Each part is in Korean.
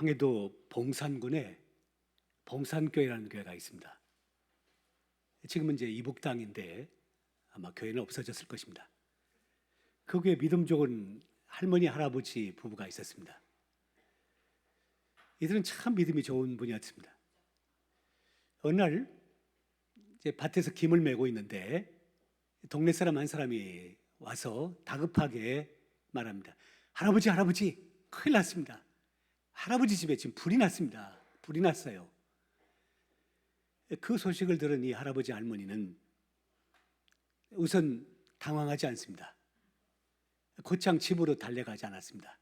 황해도 봉산군에 봉산교회라는 교회가 있습니다. 지금은 이제 이북당인데 아마 교회는 없어졌을 것입니다. 그 교회 믿음 좋은 할머니, 할아버지 부부가 있었습니다. 이들은 참 믿음이 좋은 분이었습니다. 어느 날 이제 밭에서 김을 메고 있는데 동네 사람 한 사람이 와서 다급하게 말합니다. 할아버지, 할아버지, 큰일 났습니다. 할아버지 집에 지금 불이 났습니다. 불이 났어요. 그 소식을 들은 이 할아버지 할머니는 우선 당황하지 않습니다. 곧장 집으로 달려가지 않았습니다.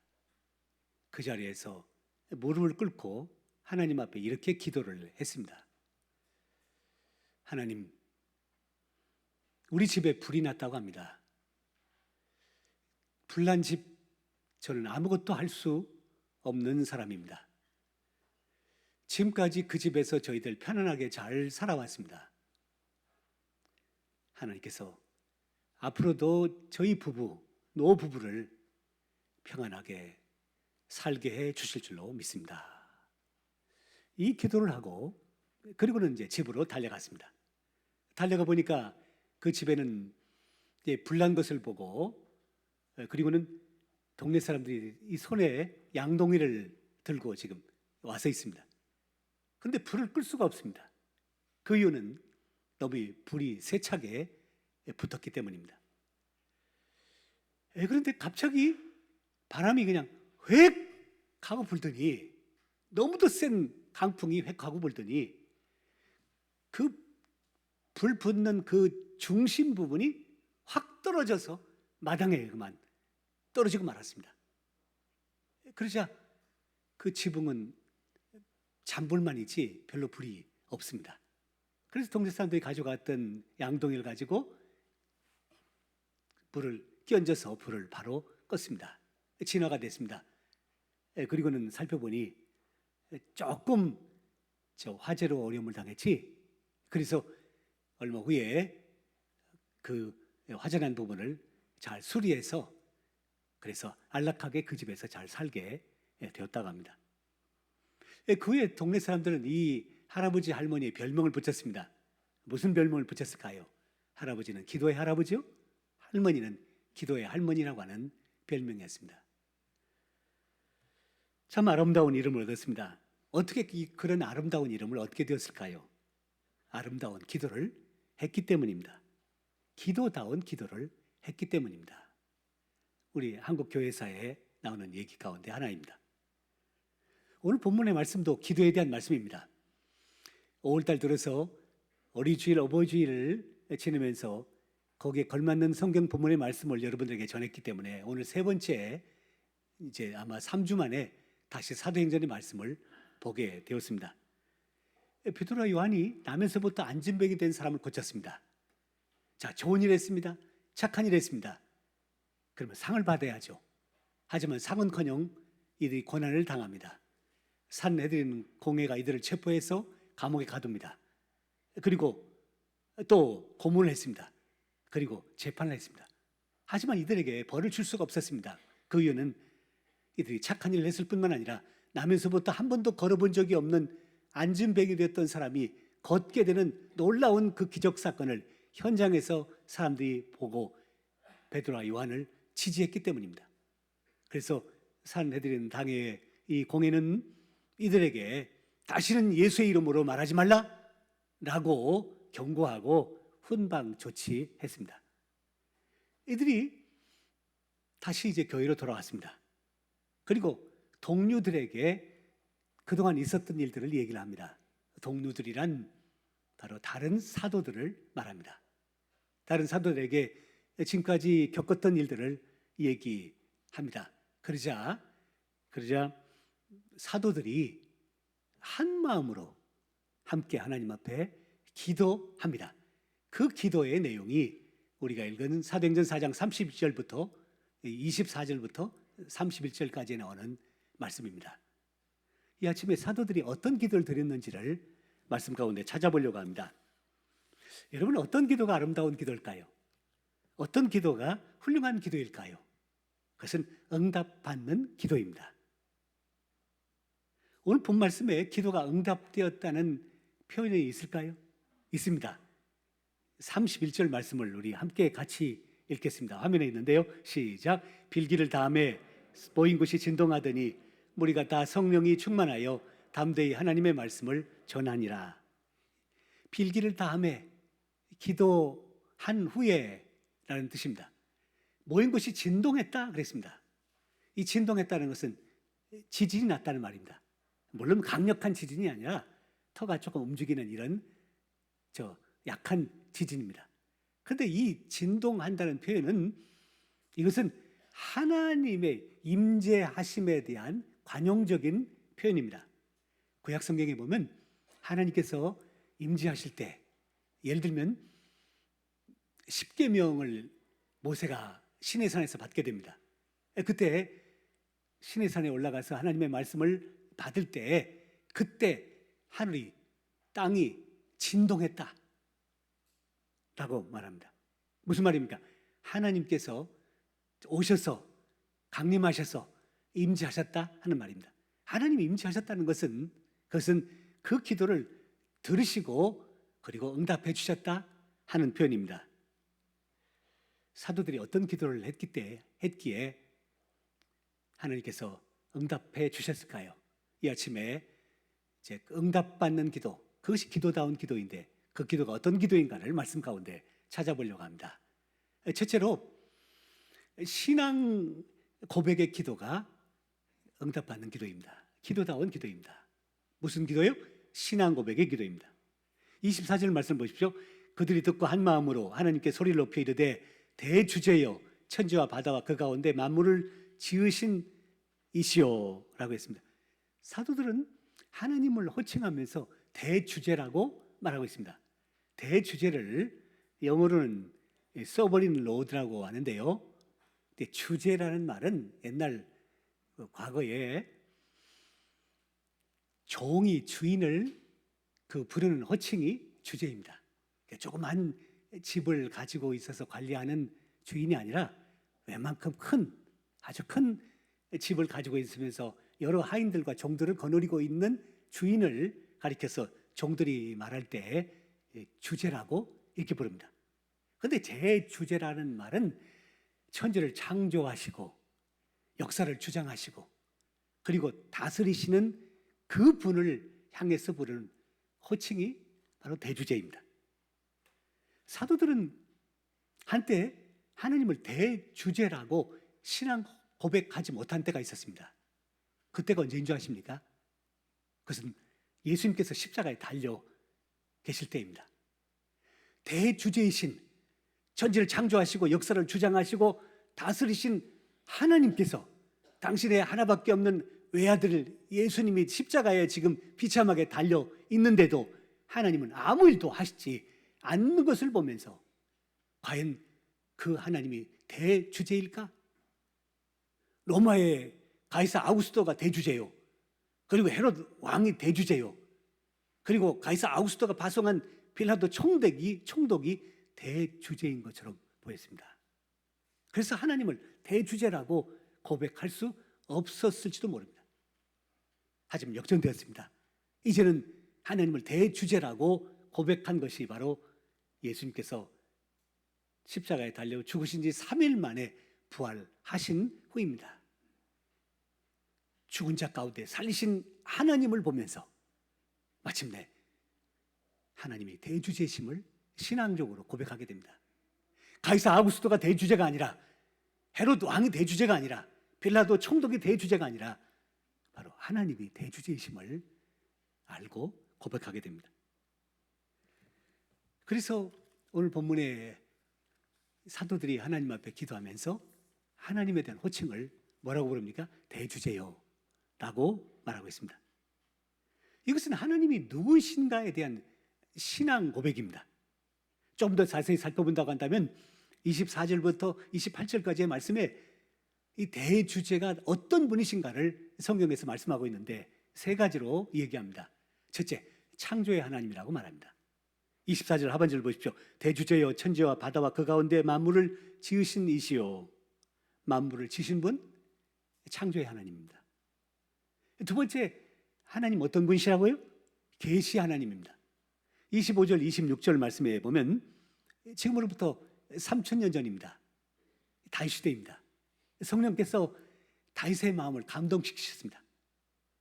그 자리에서 무릎을 꿇고 하나님 앞에 이렇게 기도를 했습니다. 하나님, 우리 집에 불이 났다고 합니다. 불난 집, 저는 아무것도 할 수 없는 사람입니다. 지금까지 그 집에서 저희들 편안하게 잘 살아왔습니다. 하나님께서 앞으로도 저희 부부, 노부부를 평안하게 살게 해 주실 줄로 믿습니다. 이 기도를 하고 그리고는 이제 집으로 달려갔습니다. 달려가 보니까 그 집에는 이제 불난 것을 보고 그리고는 동네 사람들이 이 손에 양동이를 들고 지금 와서 있습니다. 그런데 불을 끌 수가 없습니다. 그 이유는 너무 불이 세차게 붙었기 때문입니다. 그런데 갑자기 바람이 그냥 획 하고 불더니 너무도 센 강풍이 획 하고 불더니 그 불 붙는 그 중심 부분이 확 떨어져서 마당에 그만 떨어지고 말았습니다. 그러자 그 지붕은 잔불만 있지 별로 불이 없습니다. 그래서 동네 사람들이 가져갔던 양동이를 가지고 불을 끼얹어서 불을 바로 껐습니다. 진화가 됐습니다. 그리고는 살펴보니 조금 화재로 어려움을 당했지. 그래서 얼마 후에 그 화재난 부분을 잘 수리해서 그래서 안락하게 그 집에서 잘 살게 되었다고 합니다. 그 후에 동네 사람들은 이 할아버지 할머니의 별명을 붙였습니다. 무슨 별명을 붙였을까요? 할아버지는 기도의 할아버지요, 할머니는 기도의 할머니라고 하는 별명이었습니다. 참 아름다운 이름을 얻었습니다. 어떻게 그런 아름다운 이름을 얻게 되었을까요? 아름다운 기도를 했기 때문입니다. 기도다운 기도를 했기 때문입니다. 우리 한국 교회사에 나오는 얘기 가운데 하나입니다. 오늘 본문의 말씀도 기도에 대한 말씀입니다. 5월달 들어서 어린이주일, 어버이주일을 지내면서 거기에 걸맞는 성경 본문의 말씀을 여러분들에게 전했기 때문에 오늘 세 번째, 이제 아마 3주 만에 다시 사도행전의 말씀을 보게 되었습니다. 베드로와 요한이 나면서부터 안진뱅이 된 사람을 고쳤습니다. 자, 좋은 일 했습니다. 착한 일 했습니다. 그러면 상을 받아야죠. 하지만 상은커녕 이들이 고난을 당합니다. 산헤드린 공회가 이들을 체포해서 감옥에 가둡니다. 그리고 또 고문을 했습니다. 그리고 재판을 했습니다. 하지만 이들에게 벌을 줄 수가 없었습니다. 그 이유는 이들이 착한 일을 했을 뿐만 아니라 나면서부터 한 번도 걸어본 적이 없는 안진뱅이 되었던 사람이 걷게 되는 놀라운 그 기적 사건을 현장에서 사람들이 보고 베드로와 요한을 지지했기 때문입니다. 그래서 산헤드린 당의 이 공회는 이들에게 다시는 예수의 이름으로 말하지 말라라고 경고하고 훈방 조치했습니다. 이들이 다시 이제 교회로 돌아왔습니다. 그리고 동료들에게 그동안 있었던 일들을 얘기를 합니다. 동료들이란 바로 다른 사도들을 말합니다. 다른 사도들에게 지금까지 겪었던 일들을 얘기합니다. 그러자 사도들이 한 마음으로 함께 하나님 앞에 기도합니다. 그 기도의 내용이 우리가 읽은 사도행전 4장 32절부터 24절부터 31절까지 나오는 말씀입니다. 이 아침에 사도들이 어떤 기도를 드렸는지를 말씀 가운데 찾아보려고 합니다. 여러분, 어떤 기도가 아름다운 기도일까요? 어떤 기도가 훌륭한 기도일까요? 그것은 응답받는 기도입니다. 오늘 본 말씀에 기도가 응답되었다는 표현이 있을까요? 있습니다. 31절 말씀을 우리 함께 같이 읽겠습니다. 화면에 있는데요. 시작. 빌기를 다음에 모인 곳이 진동하더니 무리가 다 성령이 충만하여 담대히 하나님의 말씀을 전하니라. 빌기를 다음에 기도한 후에 라는 뜻입니다. 모인 곳이 진동했다 그랬습니다. 이 진동했다는 것은 지진이 났다는 말입니다. 물론 강력한 지진이 아니라 터가 조금 움직이는 이런 약한 지진입니다. 그런데 이 진동한다는 표현은 이것은 하나님의 임재하심에 대한 관용적인 표현입니다. 구약 성경에 보면 하나님께서 임재하실 때, 예를 들면 십계명을 모세가 시내산에서 받게 됩니다. 그때 시내산에 올라가서 하나님의 말씀을 받을 때 그때 하늘이, 땅이 진동했다 라고 말합니다. 무슨 말입니까? 하나님께서 오셔서 강림하셔서 임재하셨다 하는 말입니다. 하나님이 임재하셨다는 것은 그것은 그 기도를 들으시고 그리고 응답해 주셨다 하는 표현입니다. 사도들이 어떤 기도를 했기에 하나님께서 응답해 주셨을까요? 이 아침에 이제 응답받는 기도, 그것이 기도다운 기도인데 그 기도가 어떤 기도인가를 말씀 가운데 찾아보려고 합니다. 첫째로 신앙 고백의 기도가 응답받는 기도입니다. 기도다운 기도입니다. 무슨 기도예요? 신앙 고백의 기도입니다. 24절 말씀 보십시오. 그들이 듣고 한 마음으로 하나님께 소리를 높여 이르되 대주제여 천지와 바다와 그 가운데 만물을 지으신 이시오 라고 했습니다. 사도들은 하나님을 호칭하면서 대주제라고 말하고 있습니다. 대주제를 영어로는 sovereign lord라고 하는데요. 주제라는 말은 옛날 과거에 종이 주인을 부르는 호칭이 주제입니다. 조그만 집을 가지고 있어서 관리하는 주인이 아니라 웬만큼 아주 큰 집을 가지고 있으면서 여러 하인들과 종들을 거느리고 있는 주인을 가리켜서 종들이 말할 때 주제라고 이렇게 부릅니다. 그런데 제주제라는 말은 천지를 창조하시고 역사를 주장하시고 그리고 다스리시는 그 분을 향해서 부르는 호칭이 바로 대주제입니다. 사도들은 한때 하나님을 대주제라고 신앙 고백하지 못한 때가 있었습니다. 그때가 언제인 줄 아십니까? 그것은 예수님께서 십자가에 달려 계실 때입니다. 대주제이신 천지를 창조하시고 역사를 주장하시고 다스리신 하나님께서 당신의 하나밖에 없는 외아들 예수님이 십자가에 지금 비참하게 달려 있는데도 하나님은 아무 일도 하시지 않는 것을 보면서 과연 그 하나님이 대주제일까? 로마의 가이사 아우구스토가 대주제요. 그리고 헤롯 왕이 대주제요. 그리고 가이사 아우구스토가 파송한 빌라도 총독이 대주제인 것처럼 보였습니다. 그래서 하나님을 대주제라고 고백할 수 없었을지도 모릅니다. 하지만 역전되었습니다. 이제는 하나님을 대주제라고 고백한 것이 바로 예수님께서 십자가에 달려 죽으신 지 3일 만에 부활하신 후입니다. 죽은 자 가운데 살리신 하나님을 보면서 마침내 하나님이 대주제심을 신앙적으로 고백하게 됩니다. 가이사 아구스토가 대주제가 아니라 헤롯 왕이 대주제가 아니라 빌라도 총독이 대주제가 아니라 바로 하나님이 대주제이심을 알고 고백하게 됩니다. 그래서 오늘 본문에 사도들이 하나님 앞에 기도하면서 하나님에 대한 호칭을 뭐라고 부릅니까? 대주제요 라고 말하고 있습니다. 이것은 하나님이 누구신가에 대한 신앙 고백입니다. 좀 더 자세히 살펴본다고 한다면 24절부터 28절까지의 말씀에 이 대주제가 어떤 분이신가를 성경에서 말씀하고 있는데 세 가지로 얘기합니다. 첫째, 창조의 하나님이라고 말합니다. 24절 하반절 보십시오. 대주제여 천지와 바다와 그 가운데 만물을 지으신 이시요. 만물을 지신 분, 창조의 하나님입니다. 두 번째, 하나님 어떤 분이시라고요? 계시 하나님입니다. 25절 26절 말씀에 보면 지금으로부터 3000년 전입니다. 다윗 시대입니다. 성령께서 다윗의 마음을 감동시키셨습니다.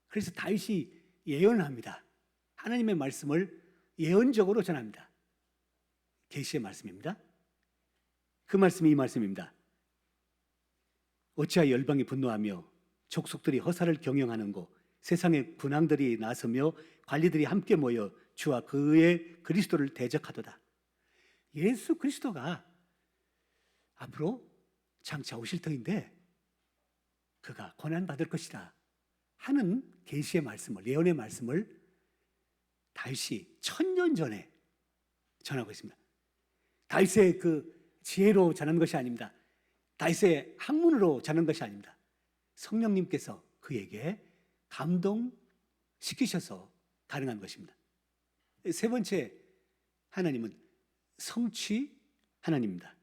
그래서 다윗이 예언합니다. 하나님의 말씀을 예언적으로 전합니다. 계시의 말씀입니다. 그 말씀이 이 말씀입니다. 어찌하여 열방이 분노하며 족속들이 허사를 경영하는고 세상의 군왕들이 나서며 관리들이 함께 모여 주와 그의 그리스도를 대적하도다. 예수 그리스도가 앞으로 장차 오실 터인데 그가 고난받을 것이다 하는 계시의 말씀을, 예언의 말씀을 다윗이 1000년 전에 전하고 있습니다. 다윗의 그 지혜로 전한 것이 아닙니다. 다윗의 학문으로 전한 것이 아닙니다. 성령님께서 그에게 감동시키셔서 가능한 것입니다. 세 번째 하나님은 성취 하나님입니다.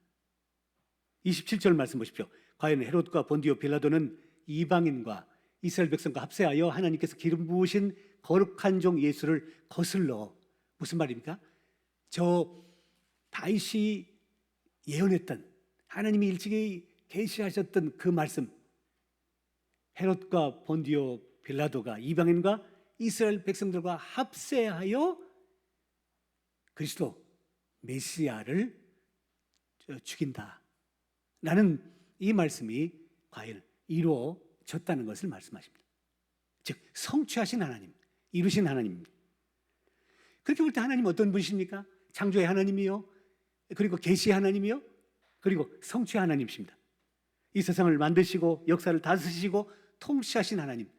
27절 말씀 보십시오. 과연 헤롯과 본디오 빌라도는 이방인과 이스라엘 백성과 합세하여 하나님께서 기름 부으신 거룩한 종 예수를 거슬러, 무슨 말입니까? 저 다윗이 예언했던, 하나님이 일찍이 계시하셨던 그 말씀, 헤롯과 본디오 빌라도가 이방인과 이스라엘 백성들과 합세하여 그리스도 메시아를 죽인다 라는 이 말씀이 과연 이루어졌다는 것을 말씀하십니다. 즉 성취하신 하나님, 이루신 하나님입니다. 그렇게 볼 때 하나님은 어떤 분이십니까? 창조의 하나님이요, 그리고 계시의 하나님이요, 그리고 성취의 하나님이십니다. 이 세상을 만드시고 역사를 다스리시고 통치하신 하나님.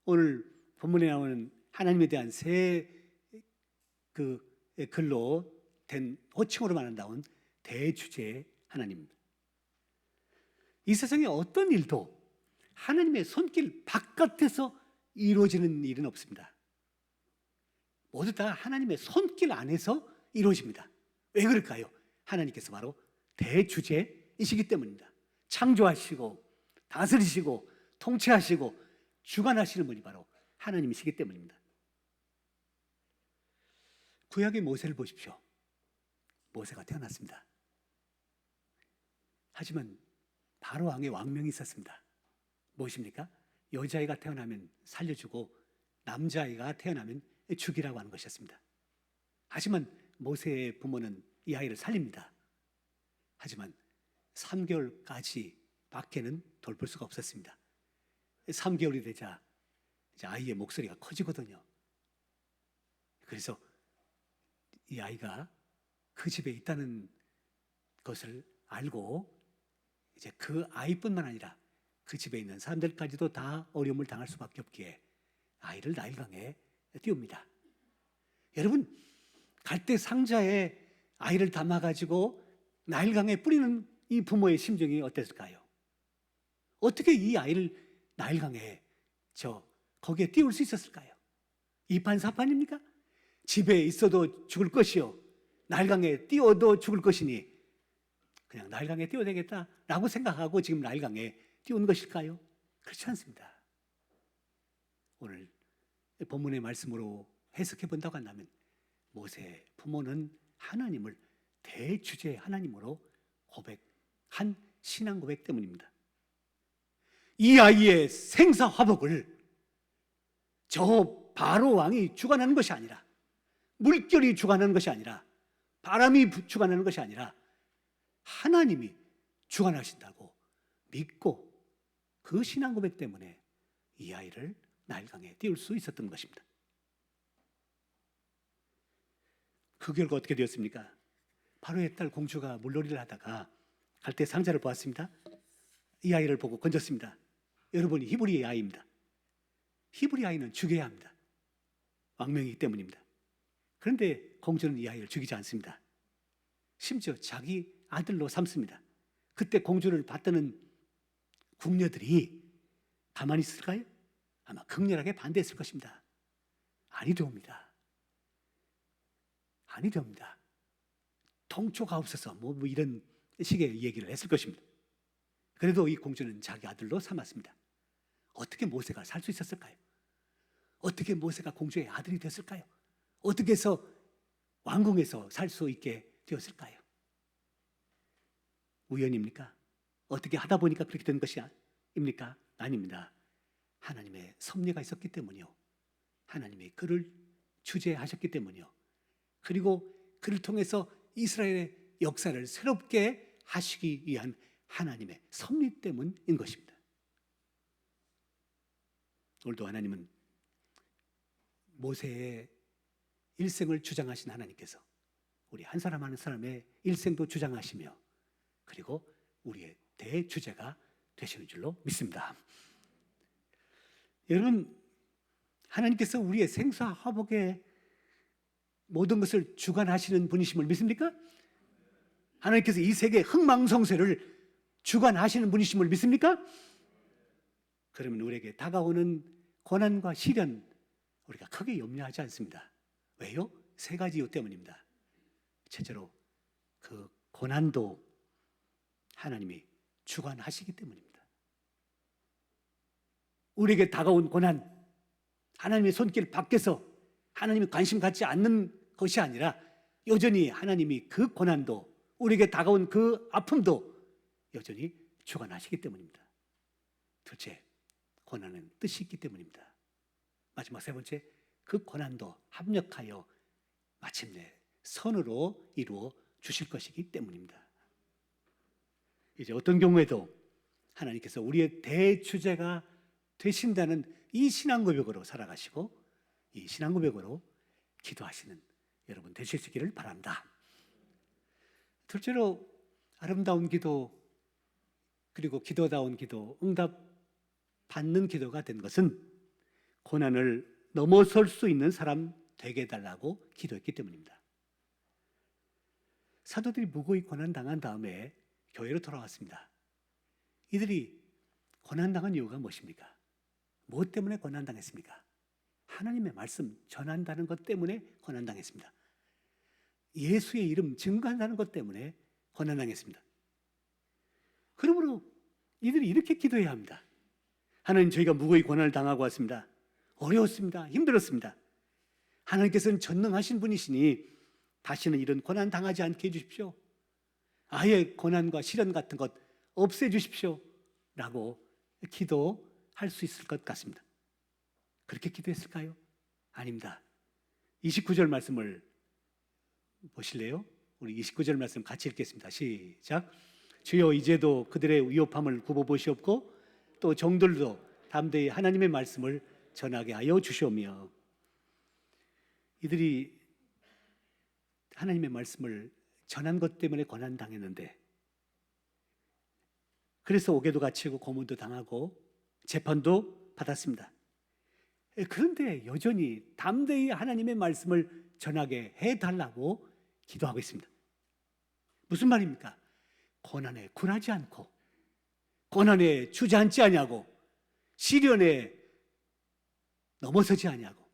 오늘 본문에 나오는 하나님에 대한 새 글로 된 호칭으로 말한다운 대주제 하나님입니다. 이 세상에 어떤 일도 하나님의 손길 바깥에서 이루어지는 일은 없습니다. 모두 다 하나님의 손길 안에서 이루어집니다. 왜 그럴까요? 하나님께서 바로 대주제이시기 때문입니다. 창조하시고 다스리시고 통치하시고 주관하시는 분이 바로 하나님이시기 때문입니다. 구약의 모세를 보십시오. 모세가 태어났습니다. 하지만 바로 왕의 왕명이 있었습니다. 무엇입니까? 여자아이가 태어나면 살려주고 남자아이가 태어나면 죽이라고 하는 것이었습니다. 하지만 모세의 부모는 이 아이를 살립니다. 하지만 3개월까지 밖에는 돌볼 수가 없었습니다. 3개월이 되자 이제 아이의 목소리가 커지거든요. 그래서 이 아이가 그 집에 있다는 것을 알고 이제 그 아이뿐만 아니라 그 집에 있는 사람들까지도 다 어려움을 당할 수밖에 없기에 아이를 나일강에 띄웁니다. 여러분, 갈대 상자에 아이를 담아가지고 나일강에 뿌리는 이 부모의 심정이 어땠을까요? 어떻게 이 아이를 나일강에 거기에 띄울 수 있었을까요? 이판사판입니까? 집에 있어도 죽을 것이요 나일강에 띄워도 죽을 것이니 그냥 나일강에 띄워야 되겠다라고 생각하고 지금 나일강에 띄운 것일까요? 그렇지 않습니다. 오늘 본문의 말씀으로 해석해 본다고 한다면 모세의 부모는 하나님을 대주제 하나님으로 고백한 신앙 고백 때문입니다. 이 아이의 생사화복을 저 바로 왕이 주관하는 것이 아니라, 물결이 주관하는 것이 아니라, 바람이 주관하는 것이 아니라 하나님이 주관하신다고 믿고 그 신앙 고백 때문에 이 아이를 나일강에 띄울 수 있었던 것입니다. 그 결과 어떻게 되었습니까? 바로의 딸 공주가 물놀이를 하다가 갈대 상자를 보았습니다. 이 아이를 보고 건졌습니다. 여러분이 히브리의 아이입니다. 히브리 아이는 죽여야 합니다. 왕명이기 때문입니다. 그런데 공주는 이 아이를 죽이지 않습니다. 심지어 자기 아들로 삼습니다. 그때 공주를 받드는 궁녀들이 가만히 있을까요? 아마 극렬하게 반대했을 것입니다. 아니 되옵니다. 아니 되옵니다. 통초가옵소서 뭐 이런 식의 얘기를 했을 것입니다. 그래도 이 공주는 자기 아들로 삼았습니다. 어떻게 모세가 살 수 있었을까요? 어떻게 모세가 공주의 아들이 됐을까요? 어떻게 해서 왕궁에서 살 수 있게 되었을까요? 우연입니까? 어떻게 하다 보니까 그렇게 된 것입니까? 아닙니다. 하나님의 섭리가 있었기 때문이요. 하나님이 그를 주재하셨기 때문이요. 그리고 그를 통해서 이스라엘의 역사를 새롭게 하시기 위한 하나님의 섭리 때문인 것입니다. 오늘도 하나님은 모세의 일생을 주장하신 하나님께서 우리 한 사람 한 사람의 일생도 주장하시며 그리고 우리의 대주제가 되시는 줄로 믿습니다. 여러분, 하나님께서 우리의 생사화복의 모든 것을 주관하시는 분이심을 믿습니까? 하나님께서 이 세계 흥망성쇠를 주관하시는 분이심을 믿습니까? 그러면 우리에게 다가오는 고난과 시련 우리가 크게 염려하지 않습니다. 왜요? 세 가지 이유 때문입니다. 첫째로 그 고난도 하나님이 주관하시기 때문입니다. 우리에게 다가온 고난, 하나님의 손길 밖에서 하나님이 관심 갖지 않는 것이 아니라 여전히 하나님이 그 고난도, 우리에게 다가온 그 아픔도 여전히 주관하시기 때문입니다. 둘째, 고난은 뜻이 있기 때문입니다. 마지막 세 번째, 그 고난도 합력하여 마침내 선으로 이루어 주실 것이기 때문입니다. 이제 어떤 경우에도 하나님께서 우리의 대주제가 되신다는 이 신앙고백으로 살아가시고 이 신앙고백으로 기도하시는 여러분 되실 수 있기를 바랍니다. 둘째로 아름다운 기도 그리고 기도다운 기도, 응답 받는 기도가 된 것은 고난을 넘어설 수 있는 사람 되게 해달라고 기도했기 때문입니다. 사도들이 무고히 고난당한 다음에 교회로 돌아왔습니다. 이들이 고난당한 이유가 무엇입니까? 무엇 때문에 고난당했습니까? 하나님의 말씀 전한다는 것 때문에 고난당했습니다. 예수의 이름 증거한다는 것 때문에 고난당했습니다. 그러므로 이들이 이렇게 기도해야 합니다. 하나님, 저희가 무고히 고난을 당하고 왔습니다. 어려웠습니다. 힘들었습니다. 하나님께서는 전능하신 분이시니 다시는 이런 고난 당하지 않게 해주십시오. 아예 고난과 시련 같은 것 없애주십시오 라고 기도할 수 있을 것 같습니다. 그렇게 기도했을까요? 아닙니다. 29절 말씀을 보실래요? 우리 29절 말씀 같이 읽겠습니다. 시작. 주여, 이제도 그들의 위협함을 굽어보시옵고 또 종들도 담대히 하나님의 말씀을 전하게 하여 주시오며. 이들이 하나님의 말씀을 전한 것 때문에 고난당했는데, 그래서 옥에도 갇히고 고문도 당하고 재판도 받았습니다. 그런데 여전히 담대히 하나님의 말씀을 전하게 해달라고 기도하고 있습니다. 무슨 말입니까? 고난에 굴하지 않고, 고난에 주저앉지 아니하고, 시련에 넘어서지 아니하고,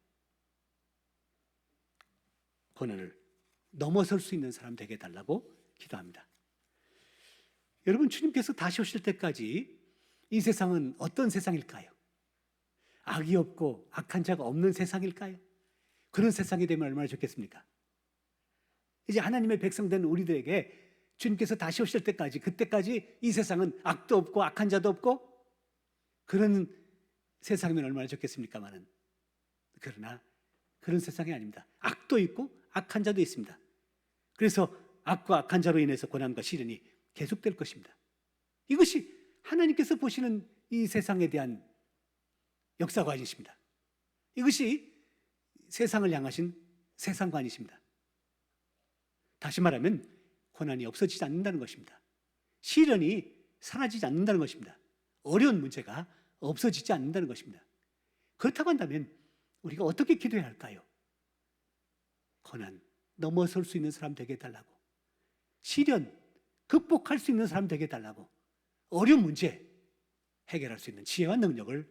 고난을 넘어설 수 있는 사람 되게 해달라고 기도합니다. 여러분, 주님께서 다시 오실 때까지 이 세상은 어떤 세상일까요? 악이 없고 악한 자가 없는 세상일까요? 그런 세상이 되면 얼마나 좋겠습니까? 이제 하나님의 백성된 우리들에게 주님께서 다시 오실 때까지, 그때까지 이 세상은 악도 없고 악한 자도 없고 그런 세상이면 얼마나 좋겠습니까마는, 그러나 그런 세상이 아닙니다. 악도 있고 악한 자도 있습니다. 그래서 악과 악한 자로 인해서 고난과 시련이 계속될 것입니다. 이것이 하나님께서 보시는 이 세상에 대한 역사관이십니다. 이것이 세상을 향하신 세상관이십니다. 다시 말하면 고난이 없어지지 않는다는 것입니다. 시련이 사라지지 않는다는 것입니다. 어려운 문제가 없어지지 않는다는 것입니다. 그렇다고 한다면 우리가 어떻게 기도해야 할까요? 고난 넘어설 수 있는 사람 되게 해달라고, 시련 극복할 수 있는 사람 되게 해달라고, 어려운 문제 해결할 수 있는 지혜와 능력을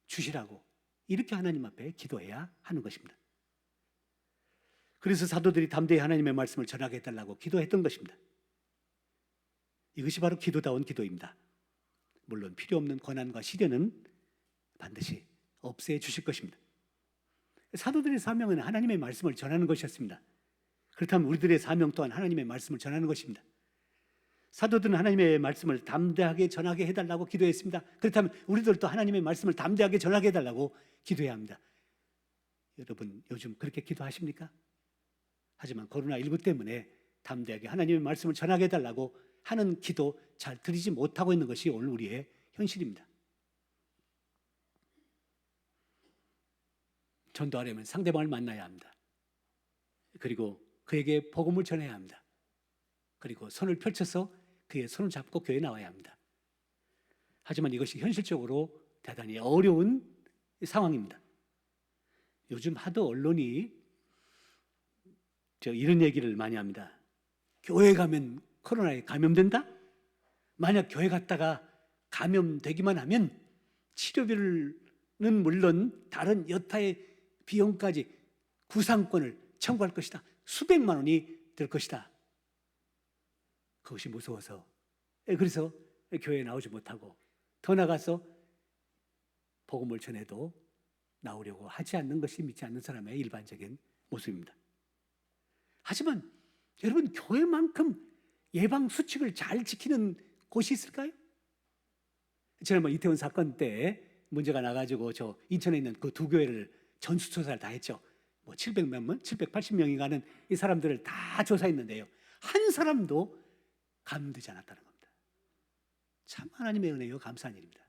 주시라고, 이렇게 하나님 앞에 기도해야 하는 것입니다. 그래서 사도들이 담대히 하나님의 말씀을 전하게 해달라고 기도했던 것입니다. 이것이 바로 기도다운 기도입니다. 물론 필요 없는 고난과 시련은 반드시 없애 주실 것입니다. 사도들의 사명은 하나님의 말씀을 전하는 것이었습니다. 그렇다면 우리들의 사명 또한 하나님의 말씀을 전하는 것입니다. 사도들은 하나님의 말씀을 담대하게 전하게 해달라고 기도했습니다. 그렇다면 우리들도 하나님의 말씀을 담대하게 전하게 해달라고 기도해야 합니다. 여러분 요즘 그렇게 기도하십니까? 하지만 코로나19 때문에 담대하게 하나님의 말씀을 전하게 해달라고 하는 기도 잘 드리지 못하고 있는 것이 오늘 우리의 현실입니다. 전도하려면 상대방을 만나야 합니다. 그리고 그에게 복음을 전해야 합니다. 그리고 손을 펼쳐서 그의 손을 잡고 교회에 나와야 합니다. 하지만 이것이 현실적으로 대단히 어려운 상황입니다. 요즘 하도 언론이 이런 얘기를 많이 합니다. 교회 가면 코로나에 감염된다? 만약 교회 갔다가 감염되기만 하면 치료비는 물론 다른 여타의 비용까지 구상권을 청구할 것이다. 수백만 원이 될 것이다. 그것이 무서워서 그래서 교회에 나오지 못하고 더 나가서 복음을 전해도 나오려고 하지 않는 것이 믿지 않는 사람의 일반적인 모습입니다. 하지만 여러분 교회만큼 예방 수칙을 잘 지키는 곳이 있을까요? 지난번 이태원 사건 때 문제가 나가지고 저 인천에 있는 그 두 교회를 전수조사를 다 했죠. 뭐 700몇 명, 780명이 가는 이 사람들을 다 조사했는데요. 한 사람도 감염되지 않았다는 겁니다. 참 하나님의 은혜요 감사한 일입니다.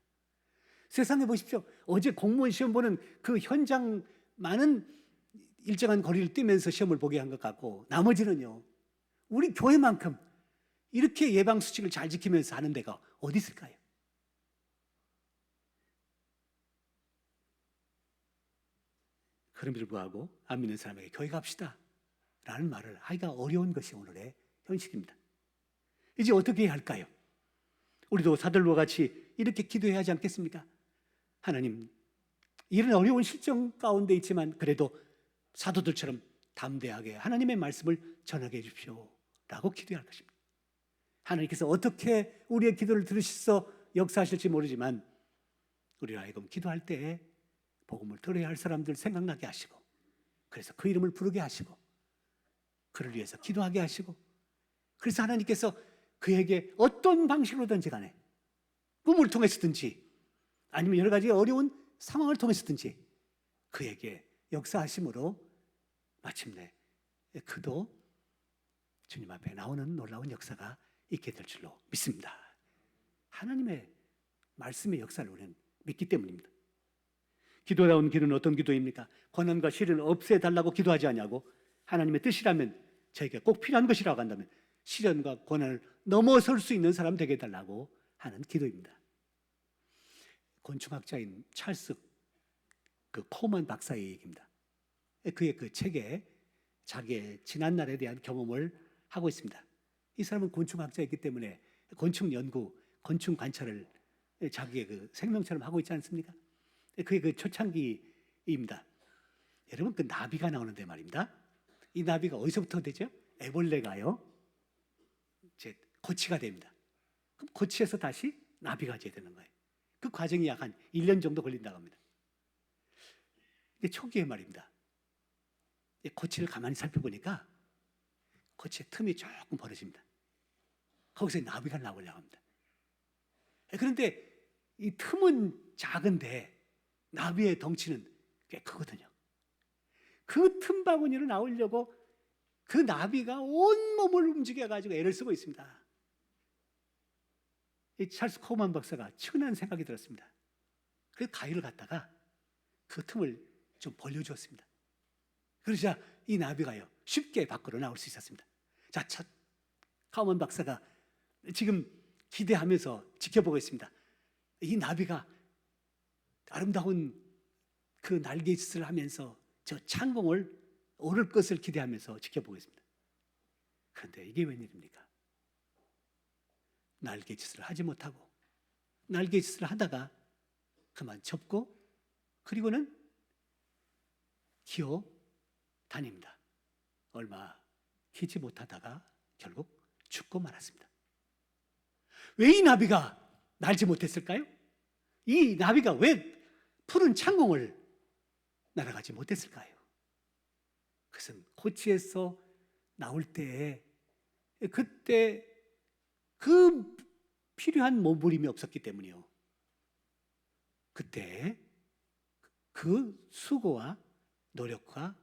세상에 보십시오. 어제 공무원 시험 보는 그 현장 많은 일정한 거리를 뛰면서 시험을 보게 한 것 같고 나머지는요. 우리 교회만큼 이렇게 예방수칙을 잘 지키면서 하는 데가 어디 있을까요? 그럼에도 불구하고 안 믿는 사람에게 교회 갑시다 라는 말을 하기가 어려운 것이 오늘의 현실입니다. 이제 어떻게 해야 할까요? 우리도 사들과 같이 이렇게 기도해야 하지 않겠습니까? 하나님, 이런 어려운 실정 가운데 있지만 그래도 사도들처럼 담대하게 하나님의 말씀을 전하게 해 주십시오 라고 기도해야 할 것입니다. 하나님께서 어떻게 우리의 기도를 들으셔서 역사하실지 모르지만 우리로 하여금 기도할 때에 복음을 들어야 할 사람들 생각나게 하시고 그래서 그 이름을 부르게 하시고 그를 위해서 기도하게 하시고 그래서 하나님께서 그에게 어떤 방식으로든지 간에 꿈을 통해서든지 아니면 여러 가지 어려운 상황을 통해서든지 그에게 역사하심으로 마침내 그도 주님 앞에 나오는 놀라운 역사가 있게 될 줄로 믿습니다. 하나님의 말씀의 역사를 우리는 믿기 때문입니다. 기도다운 길은 어떤 기도입니까? 고난과 시련을 없애달라고 기도하지 않냐고 하나님의 뜻이라면 저에게 꼭 필요한 것이라고 한다면 시련과 고난을 넘어설 수 있는 사람 되게 해달라고 하는 기도입니다. 곤충학자인 찰스 코만 박사의 얘기입니다. 그의 그 책에 자기의 지난날에 대한 경험을 하고 있습니다. 이 사람은 곤충학자이기 때문에 곤충 연구, 곤충 관찰을 자기의 그 생명처럼 하고 있지 않습니까? 그게 그 초창기입니다. 여러분 그 나비가 나오는데 말입니다. 이 나비가 어디서부터 되죠? 애벌레가요. 이제 고치가 됩니다. 그럼 고치에서 다시 나비가 돼야 되는 거예요. 그 과정이 약 한 1년 정도 걸린다고 합니다. 초기에 말입니다. 고치를 가만히 살펴보니까 고치의 틈이 조금 벌어집니다. 거기서 나비가 나오려고 합니다. 그런데 이 틈은 작은데 나비의 덩치는 꽤 크거든요. 그 틈바구니로 나오려고 그 나비가 온 몸을 움직여가지고 애를 쓰고 있습니다. 이 찰스 코만 박사가 측은한 생각이 들었습니다. 그래서 가위를 갖다가 그 틈을 좀 벌려주었습니다. 그러자 이 나비가요 쉽게 밖으로 나올 수 있었습니다. 자, 카우먼 박사가 지금 기대하면서 지켜보고 있습니다. 이 나비가 아름다운 그 날개짓을 하면서 저 창공을 오를 것을 기대하면서 지켜보고 있습니다. 그런데 이게 웬일입니까? 날개짓을 하지 못하고 날개짓을 하다가 그만 접고 그리고는 기어 다닙니다. 얼마 기지 못하다가 결국 죽고 말았습니다. 왜 이 나비가 날지 못했을까요? 이 나비가 왜 푸른 창공을 날아가지 못했을까요? 그것은 고치에서 나올 때에 그때 그 필요한 몸부림이 없었기 때문이요. 그때 그 수고와 노력과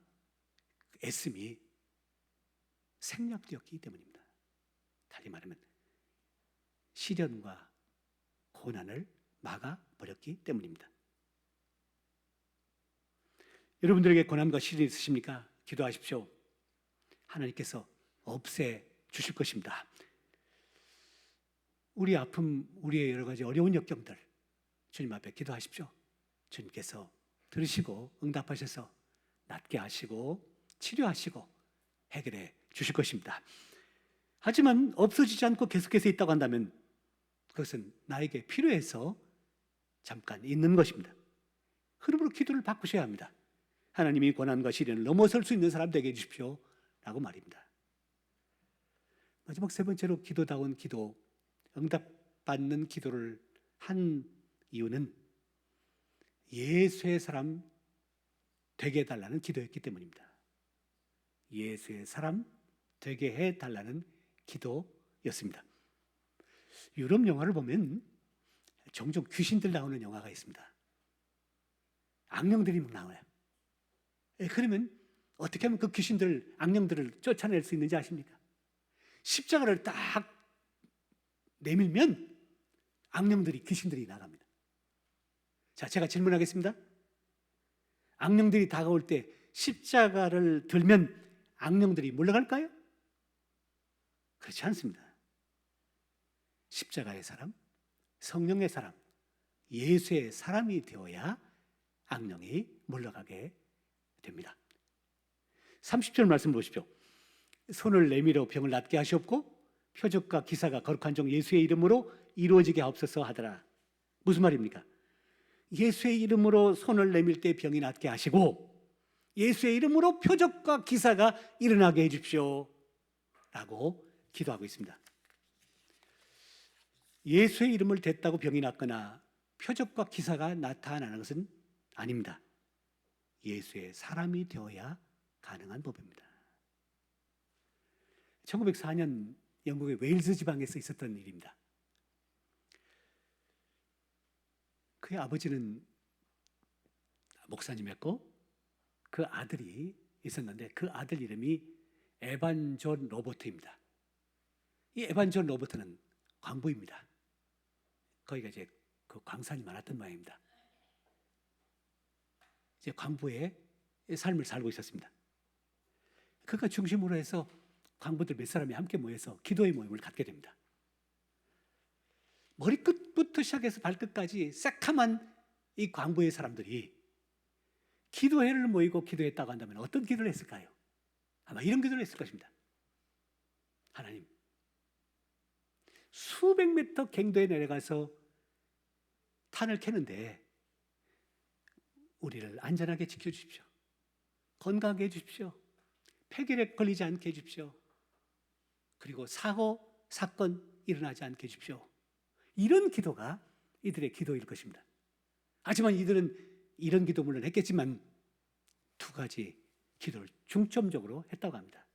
애씀이 생략되었기 때문입니다. 달리 말하면 시련과 고난을 막아버렸기 때문입니다. 여러분들에게 고난과 시련이 있으십니까? 기도하십시오. 하나님께서 없애 주실 것입니다. 우리 아픔, 우리의 여러 가지 어려운 역경들 주님 앞에 기도하십시오. 주님께서 들으시고 응답하셔서 낫게 하시고 치료하시고 해결해 주실 것입니다. 하지만 없어지지 않고 계속해서 있다고 한다면 그것은 나에게 필요해서 잠깐 있는 것입니다. 그러므로 기도를 바꾸셔야 합니다. 하나님이 고난과 시련을 넘어설 수 있는 사람 되게 해주십시오 라고 말입니다. 마지막 세 번째로 기도다운 기도, 응답받는 기도를 한 이유는 예수의 사람 되게 해달라는 기도였기 때문입니다. 예수의 사람 되게 해달라는 기도였습니다. 유럽 영화를 보면 종종 귀신들 나오는 영화가 있습니다. 악령들이 막 나와요. 그러면 어떻게 하면 그 귀신들, 악령들을 쫓아낼 수 있는지 아십니까? 십자가를 딱 내밀면 악령들이, 귀신들이 나갑니다. 자, 제가 질문하겠습니다. 악령들이 다가올 때 십자가를 들면 악령들이 물러갈까요? 그렇지 않습니다. 십자가의 사람, 성령의 사람, 예수의 사람이 되어야 악령이 물러가게 됩니다. 30절 말씀 보십시오. 손을 내밀어 병을 낫게 하시옵고 표적과 기사가 거룩한 종 예수의 이름으로 이루어지게 하옵소서 하더라. 무슨 말입니까? 예수의 이름으로 손을 내밀 때 병이 낫게 하시고 예수의 이름으로 표적과 기사가 일어나게 해 주십시오 라고 기도하고 있습니다. 예수의 이름을 댔다고 병이 낫거나 표적과 기사가 나타나는 것은 아닙니다. 예수의 사람이 되어야 가능한 법입니다. 1904년 영국의 웨일즈 지방에서 있었던 일입니다. 그의 아버지는 목사님이었고 그 아들이 있었는데 그 아들 이름이 에반 존 로버트입니다. 이 에반 존 로버트는 광부입니다. 거기가 이제 그 광산이 많았던 모양입니다. 이제 광부의 삶을 살고 있었습니다. 그가 중심으로 해서 광부들 몇 사람이 함께 모여서 기도의 모임을 갖게 됩니다. 머리끝부터 시작해서 발끝까지 새카만 이 광부의 사람들이 기도회를 모이고 기도했다고 한다면 어떤 기도를 했을까요? 아마 이런 기도를 했을 것입니다. 하나님, 수백 미터 갱도에 내려가서 탄을 캐는데 우리를 안전하게 지켜주십시오. 건강하게 해주십시오. 폐결핵 걸리지 않게 해주십시오. 그리고 사고, 사건 일어나지 않게 해주십시오. 이런 기도가 이들의 기도일 것입니다. 하지만 이들은 이런 기도 물론 했겠지만 두 가지 기도를 중점적으로 했다고 합니다.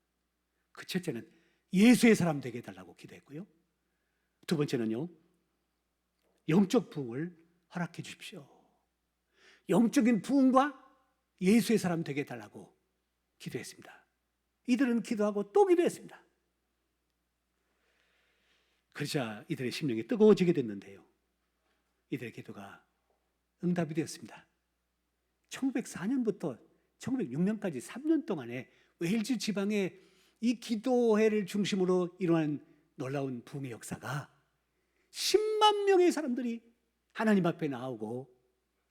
그 첫째는 예수의 사람 되게 해달라고 기도했고요. 두 번째는요, 영적 부흥을 허락해 주십시오. 영적인 부흥과 예수의 사람 되게 해달라고 기도했습니다. 이들은 기도하고 또 기도했습니다. 그러자 이들의 심령이 뜨거워지게 됐는데요, 이들의 기도가 응답이 되었습니다. 1904년부터 1906년까지 3년 동안에 웨일즈 지방의 이 기도회를 중심으로 일어난 놀라운 부흥의 역사가 10만 명의 사람들이 하나님 앞에 나오고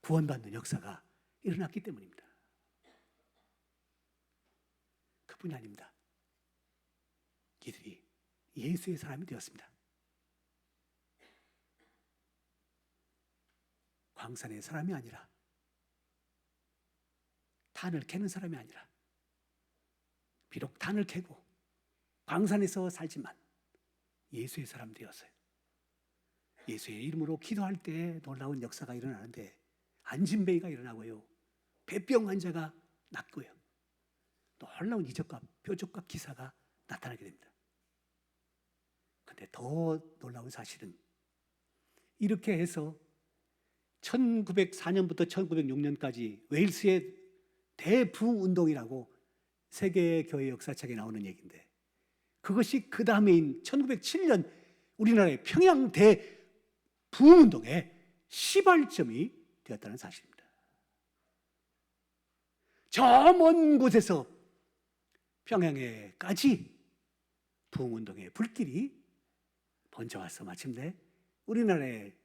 구원받는 역사가 일어났기 때문입니다. 그뿐이 아닙니다. 이들이 예수의 사람이 되었습니다. 광산의 사람이 아니라, 탄을 캐는 사람이 아니라, 비록 탄을 캐고 광산에서 살지만 예수의 사람 되었어요. 예수의 이름으로 기도할 때 놀라운 역사가 일어나는데 안진뱅이가 일어나고요. 폐병 환자가 낫고요. 놀라운 이적과 표적과 기사가 나타나게 됩니다. 그런데 더 놀라운 사실은 이렇게 해서 1904년부터 1906년까지 웨일스의 대부흥운동이라고 세계교회 역사책에 나오는 얘기인데, 그것이 그 다음에인 1907년 우리나라의 평양 대부흥운동의 시발점이 되었다는 사실입니다. 저 먼 곳에서 평양에까지 부흥운동의 불길이 번져와서 마침내 우리나라의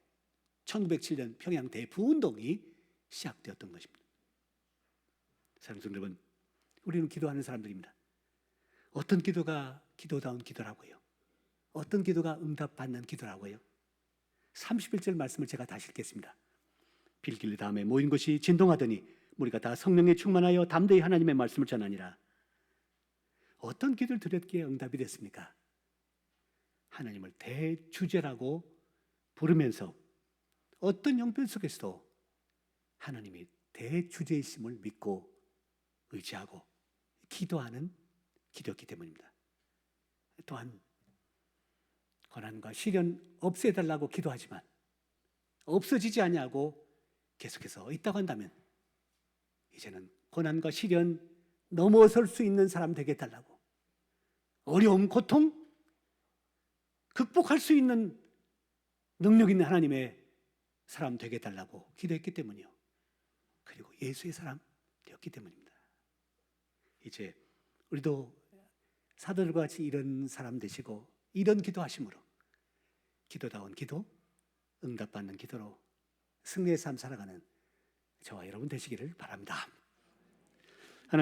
1907년 평양 대부흥운동이 시작되었던 것입니다. 사랑하는 성도 여러분, 우리는 기도하는 사람들입니다. 어떤 기도가 기도다운 기도라고요? 어떤 기도가 응답받는 기도라고요? 31절 말씀을 제가 다시 읽겠습니다. 빌길리 다음에 모인 것이 진동하더니 우리가 다 성령에 충만하여 담대히 하나님의 말씀을 전하니라. 어떤 기도를 드렸기에 응답이 됐습니까? 하나님을 대주제라고 부르면서 어떤 형편 속에서도 하나님이 대주제이심을 믿고 의지하고 기도하는 기도였기 때문입니다. 또한 고난과 시련 없애달라고 기도하지만 없어지지 않냐고 계속해서 있다고 한다면 이제는 고난과 시련 넘어설 수 있는 사람 되게 해달라고, 어려움, 고통 극복할 수 있는 능력 있는 하나님의 사람 되게 해달라고 기도했기 때문이요. 그리고 예수의 사람 되었기 때문입니다. 이제 우리도 사도들과 같이 이런 사람 되시고 이런 기도하심으로 기도다운 기도, 응답받는 기도로 승리의 삶 살아가는 저와 여러분 되시기를 바랍니다.